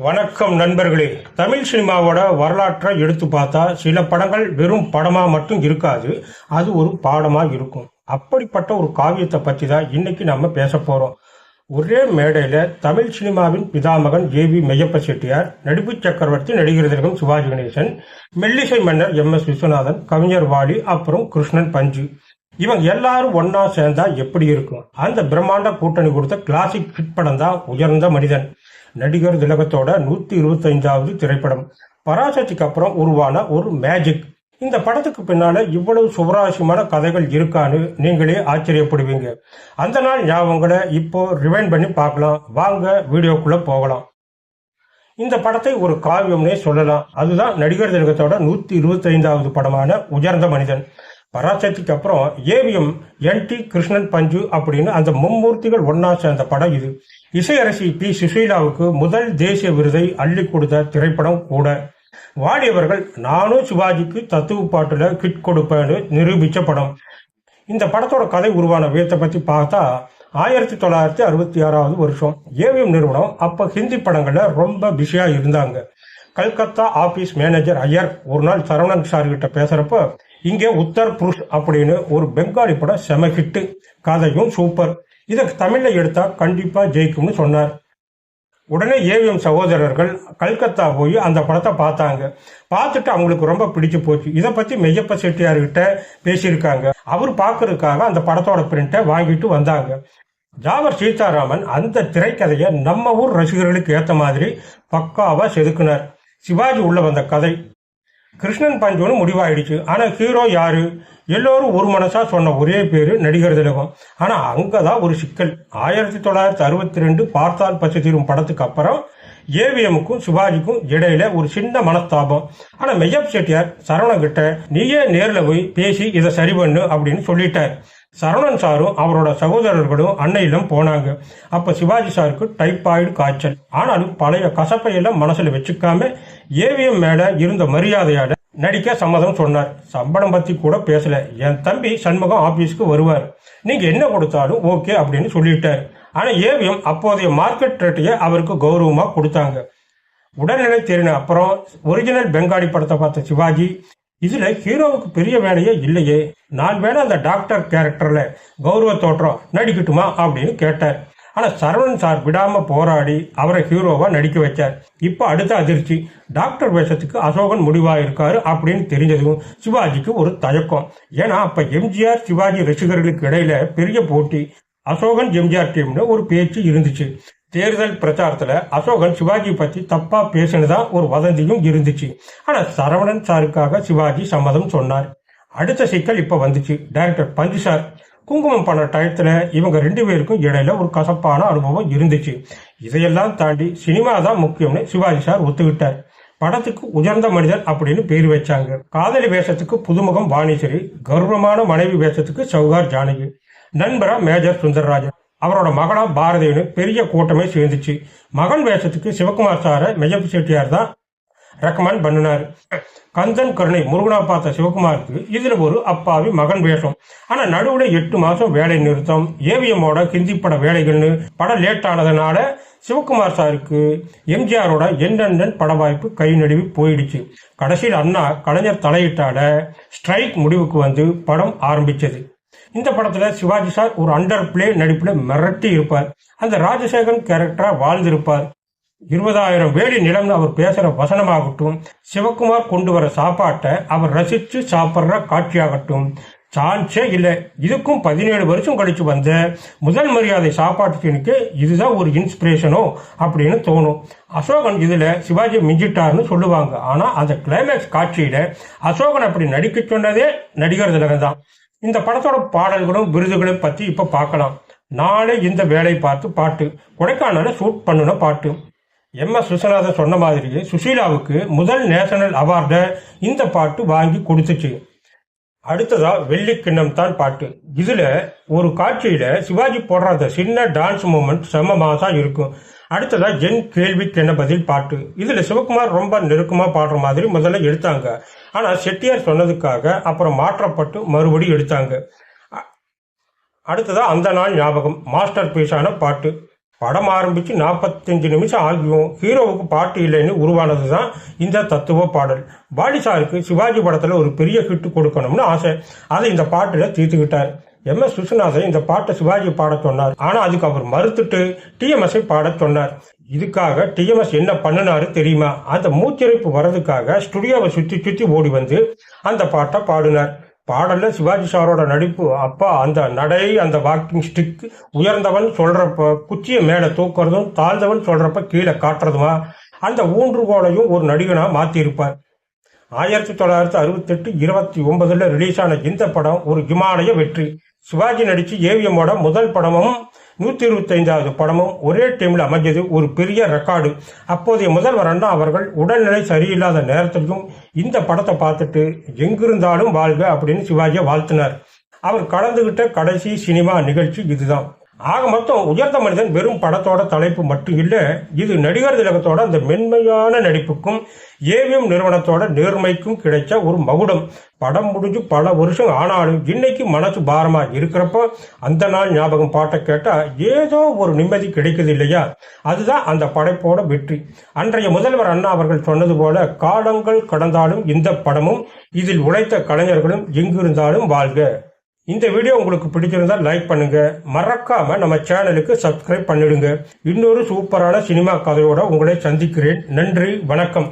வணக்கம் நண்பர்களே. தமிழ் சினிமாவோட வரலாற்றை எடுத்து பார்த்தா சில படங்கள் வெறும் படமா மட்டும் இருக்காது, அது ஒரு பாடமா இருக்கும். அப்படிப்பட்ட ஒரு காவியத்தை பற்றி தான் இன்னைக்கு நம்ம பேச போறோம். ஒரே மேடையில தமிழ் சினிமாவின் பிதாமகன் ஜே.வி. மெய்யப்ப செட்டியார், நடிப்பு சக்கரவர்த்தி நடிகர் திலகம் சிவாஜி கணேசன், மெல்லிசை மன்னர் எம்.எஸ். விஸ்வநாதன், கவிஞர் வாலி, அப்புறம் கிருஷ்ணன் பஞ்சு, இவங்க எல்லாரும் ஒன்னா சேர்ந்தா எப்படி இருக்கும்? அந்த பிரம்மாண்ட கூட்டணி கொடுத்த கிளாசிக் ஹிட் படம் தான் உயர்ந்த மனிதன். நடிகர் திலகத்தோட 125வது திரைப்படம். பராசக்திக்கு அப்புறம் உருவான ஒரு மேஜிக். இந்த படத்துக்கு பின்னால இவ்வளவு சுவராசியமான கதைகள் இருக்கான்னு நீங்களே ஆச்சரியப்படுவீங்க. அந்த நாள் ஞாபகங்களை இப்போ ரிவைண்ட் பண்ணி பார்க்கலாம். வாங்க வீடியோக்குள்ள போகலாம். இந்த படத்தை ஒரு காவியம்னே சொல்லலாம். அதுதான் நடிகர் திலகத்தோட 125வது படமான உயர்ந்த மனிதன். பராசக்திக்கு அப்புறம் ஏவிஎம், என்.டி. கிருஷ்ணன் பஞ்சு அப்படின்னு அந்த மும்மூர்த்திகள் ஒன்னா சேர்ந்த படம் இது. இசையரசி பி. சுசீலாவுக்கு முதல் தேசிய விருதை அள்ளி கொடுத்த திரைப்படம் கூட. வாடியவர்கள் நானும் சிவாஜிக்கு தத்துவ பாட்டுல கிட் கொடுப்பேன்னு நிரூபிச்ச படம். இந்த படத்தோட கதை உருவான விதத்தை பத்தி பார்த்தா 1966வது வருஷம். ஏவிஎம் நிறுவனம் அப்ப ஹிந்தி படங்கள்ல ரொம்ப பிஸியா இருந்தாங்க. கல்கத்தா ஆபீஸ் மேனேஜர் ஐயர் ஒரு நாள் சரவணன் சார் கிட்ட பேசுறப்ப, இங்கே உத்தர் புருஷ் அப்படின்னு ஒரு பெங்காலி படம் செம ஹிட்டு, கதையும் சூப்பர், இதை தமிழ்ல எடுத்தா கண்டிப்பா ஜெயிக்கும்னு சொன்னார். உடனே ஏவிஎம் சகோதரர்கள் கல்கத்தா போய் அந்த படத்தை பார்த்தாங்க. பார்த்துட்டு அவங்களுக்கு ரொம்ப பிடிச்சு போச்சு. இதை பத்தி மெய்யப்ப செட்டியார்கிட்ட பேசியிருக்காங்க. அவர் பார்க்கறதுக்காக அந்த படத்தோட பிரிண்டை வாங்கிட்டு வந்தாங்க. ஜாவர் சீதாராமன் அந்த திரைக்கதையை நம்ம ஊர் ரசிகர்களுக்கு ஏற்ற மாதிரி பக்காவா செதுக்குனார். சிவாஜி உள்ள வந்த கதை கிருஷ்ணன் பஞ்சுன்னு முடிவாயிடுச்சு. ஆனா ஹீரோ யாரு? எல்லோரும் ஒரு மனசா சொன்ன ஒரே பேரு நடிகர் திலகம். ஆனா அங்கதான் ஒரு சிக்கல். 1962 பார்த்தால் பச்சை தீரும் படத்துக்கு அப்புறம் ஏவிஎம்முக்கும் சிவாஜிக்கும் இடையில ஒரு சின்ன மனஸ்தாபம். ஆனா மெய்யப்ப செட்டியார் சரவணன் கிட்ட நீயே நேர்ல போய் பேசி இதை சரி பண்ணு அப்படின்னு சொல்லிட்டார். சரவணன் சாரும் அவரோட சகோதரர்களும் அன்னையிலும் போனாங்க. அப்ப சிவாஜி சாருக்கு டைபாய்டு காய்ச்சல். ஆனாலும் பழைய கசப்பையெல்லாம் மனசுல வச்சுக்காம ஏவிஎம் மேல இருந்த மரியாதையால நடிக்க சம்மதம் சொன்னார். சம்பளம் பத்தி கூட பேசல. என் தம்பி சண்முகம் ஆபீஸ்க்கு வருவார், நீங்க என்ன கொடுத்தாலும் ஓகே அப்படின்னு சொல்லிட்டாரு. ஆனா ஏவிஎம் அப்போதைய மார்க்கெட் ரேட்டையே அவருக்கு கௌரவமா கொடுத்தாங்க. உடல்நிலை தெரின அப்புறம் ஒரிஜினல் பெங்காலி படத்தை பார்த்த சிவாஜி, இதுல ஹீரோவுக்கு பெரிய வேலையே இல்லையே, நான் வேணா அந்த டாக்டர் கேரக்டர்ல கௌரவ தோற்றம் நடிக்கட்டுமா அப்படின்னு கேட்டார். ஆனா சரவணன் சார் விடாம போராடி அவரை ஹீரோவா நடிக்க வச்சார். இப்ப அடுத்த அதிர்ச்சி, டாக்டர் வேஷத்துக்கு அசோகன் முடிவா இருக்காரு அப்படின்னு தெரிஞ்சதும் சிவாஜிக்கு ஒரு தயக்கம். ஏன்னா அப்ப எம்ஜிஆர் சிவாஜி ரசிகர்களுக்கு இடையில பெரிய போட்டி. அசோகன் எம்ஜிஆர் டீம்னு ஒரு பேச்சு இருந்துச்சு. தேர்தல் பிரச்சாரத்துல அசோகன் சிவாஜி பத்தி தப்பா பேசினதா ஒரு வதந்தியும் இருந்துச்சு. ஆனா சரவணன் சாருக்காக சிவாஜி சம்மதம் சொன்னார். அடுத்த சிக்கல் இப்ப வந்துச்சு. டைரக்டர் பஞ்சு சார் குங்குமம் பண்ண டயத்துல இவங்க 2 பேருக்கும் இடையில ஒரு கசப்பான அனுபவம் இருந்துச்சு. இதையெல்லாம் தாண்டி சினிமா தான் முக்கியம்னு சிவாஜி சார் ஒத்துக்கிட்டார். படத்துக்கு உயர்ந்த மனிதன் அப்படின்னு பேர் வச்சாங்க. காதலி வேஷத்துக்கு புதுமுகம் வாணிஸ்வரி, கௌரவமான மனைவி வேஷத்துக்கு சௌகார் ஜானகி, நண்பரா மேஜர் சுந்தரராஜன், அவரோட மகளா பாரதின்னு பெரிய கூட்டமே சேர்ந்துச்சு. மகன் வேஷத்துக்கு சிவகுமார் சார மெய்யப்ப செட்டியார் தான் ரெக்கமெண்ட் பண்ணினாரு. கந்தன் கருணை முருகனா பார்த்த சிவகுமாருக்கு இதுல ஒரு அப்பாவி மகன் வேஷம். ஆனா நடுவுல 8 மாசம் வேலை நிறுத்தம், ஏவிஎம்மோட ஹிந்தி பட வேலைகள்னு படம் லேட் ஆனதுனால சிவகுமார் சாருக்கு எம்ஜிஆரோட என்னென்ன பட வாய்ப்பு கை நழுவி போயிடுச்சு. கடைசியில் அண்ணா கலைஞர் தலையிட்டால ஸ்ட்ரைக் முடிவுக்கு வந்து படம் ஆரம்பிச்சது. இந்த படத்துல சிவாஜி சார் ஒரு அண்டர் பிளே நடிப்புல மிரட்டி இருப்பார். அந்த ராஜசேகரன் கேரக்டரா வாழ்ந்திருப்பார். 20,000 வேலி நிலம்னு அவர் பேசுற வசனமாகட்டும், சிவகுமார் கொண்டு வர சாப்பாட்டை அவர் ரசிச்சு சாப்பிட்ற காட்சியாகட்டும், சான்ஸே இல்லை. இதுக்கும் 17 வருஷம் கழிச்சு வந்த முதல் மரியாதை சாப்பாட்டு சீனுக்கு இதுதான் ஒரு இன்ஸ்பிரேஷனோ அப்படின்னு தோணும். அசோகன் இதுல சிவாஜி மிஞ்சிட்டார்னு சொல்லுவாங்க. ஆனா அந்த கிளைமேக்ஸ் காட்சியில அசோகன் அப்படி நடிக்க சொன்னதே நடிகர் திலகம் தான். இந்த படத்தோட பாடல்களும் விருதுகளும் பத்தி இப்ப பார்க்கலாம். நாளை இந்த வேலை பார்த்து பாட்டு, கொடைக்கானல ஷூட் பண்ணுன பாட்டு. எம்.எஸ். விஸ்வநாதன் சொன்ன மாதிரியே சுசீலாவுக்கு முதல் நேஷனல் அவார்டை இந்த பாட்டு வாங்கி கொடுத்துச்சு. அடுத்ததா வெள்ளிக்கிண்ணம் தான் பாட்டு. இதுல ஒரு காட்சியில சிவாஜி போடுற அந்த சின்ன டான்ஸ் மூமெண்ட் செம்ம மாசா இருக்கும். அடுத்ததா என் கேள்விக்கு என்ன பதில் பாட்டு. இதுல சிவகுமார் ரொம்ப நெருக்கமா பாடுற மாதிரி முதல்ல எடுத்தாங்க. ஆனா செட்டியார் சொன்னதுக்காக அப்புறம் மாற்றப்பட்டு மறுபடியும் எடுத்தாங்க. அடுத்ததா அந்த நாள் ஞாபகம் மாஸ்டர் பீஸான பாட்டு. படம் ஆரம்பிச்சு 45 நிமிஷம் ஆகியும் ஹீரோவுக்கு பாட்டு இல்லைன்னு உருவானதுதான் இந்த தத்துவ பாடல். பாலிசாருக்கு சிவாஜி படத்துல ஒரு பெரிய ஹிட் கொடுக்கணும்னு ஆசை. அதை இந்த பாட்டுல தீர்த்துக்கிட்டார். MS விஸ்வநாதன் இந்த பாட்டை சிவாஜி பாட சொன்னார். ஆனா அதுக்கு அவர் மறுத்துட்டு TMS பாட சொன்னார். இதுக்காக TMS என்ன பண்ணினாரு தெரியுமா? அந்த மூச்சிறைப்பு வர்றதுக்காக ஸ்டுடியோவை சுத்தி சுத்தி ஓடி வந்து அந்த பாட்டை பாடினார். பாடல்ல சிவாஜி சாரோட நடிப்பு, அப்பா அந்த நடை, அந்த வாக்கிங் ஸ்டிக், உயர்ந்தவன் சொல்றப்ப குச்சியை மேல தூக்குறதும், தாழ்ந்தவன் சொல்றப்ப கீழே காட்டுறதுமா, அந்த ஊன்றுகோலையும் ஒரு நடிகனா மாத்தி இருப்பார். 1968 29 ரிலீஸ் ஆன இந்த படம் ஒரு இமாலய வெற்றி. சிவாஜி நடிச்சு ஏவிஎம்மோட முதல் படமும் 125வது படமும் ஒரே டைம்ல அமைஞ்சது ஒரு பெரிய ரெக்கார்டு. அப்போதைய முதல்வர் அண்ணா அவர்கள் உடல்நிலை சரியில்லாத நேரத்திலும் இந்த படத்தை பார்த்துட்டு எங்கிருந்தாலும் வாழ்க அப்படின்னு சிவாஜியை வாழ்த்தினார். அவர் கலந்துகிட்ட கடைசி சினிமா நிகழ்ச்சி இதுதான். ஆக மொத்தம் உயர்ந்த மனிதன் வெறும் படத்தோட தலைப்பு மட்டும் இல்ல, இது நடிகர் திலகத்தோட அந்த மென்மையான நடிப்புக்கும் ஏவிஎம் நிறுவனத்தோட நேர்மைக்கும் கிடைச்ச ஒரு மகுடம். படம் முடிஞ்சு பல வருஷம் ஆனாலும் இன்னைக்கு மனசு பாரமா இருக்கிறப்ப அந்த நாள் ஞாபகம் பாட்டை கேட்டா ஏதோ ஒரு நிம்மதி கிடைக்குது இல்லையா? அதுதான் அந்த படைப்போட வெற்றி. அன்றைய முதல்வர் அண்ணா அவர்கள் சொன்னது போல, காலங்கள் கடந்தாலும் இந்த படமும் இதில் உழைத்த கலைஞர்களும் எங்கிருந்தாலும் வாழ்க. இந்த வீடியோ உங்களுக்கு பிடிச்சிருந்தா லைக் பண்ணுங்க, மறக்காம நம்ம சேனலுக்கு சப்ஸ்கிரைப் பண்ணிடுங்க. இன்னொரு சூப்பரான சினிமா கதையோட உங்களை சந்திக்கிறேன். நன்றி, வணக்கம்.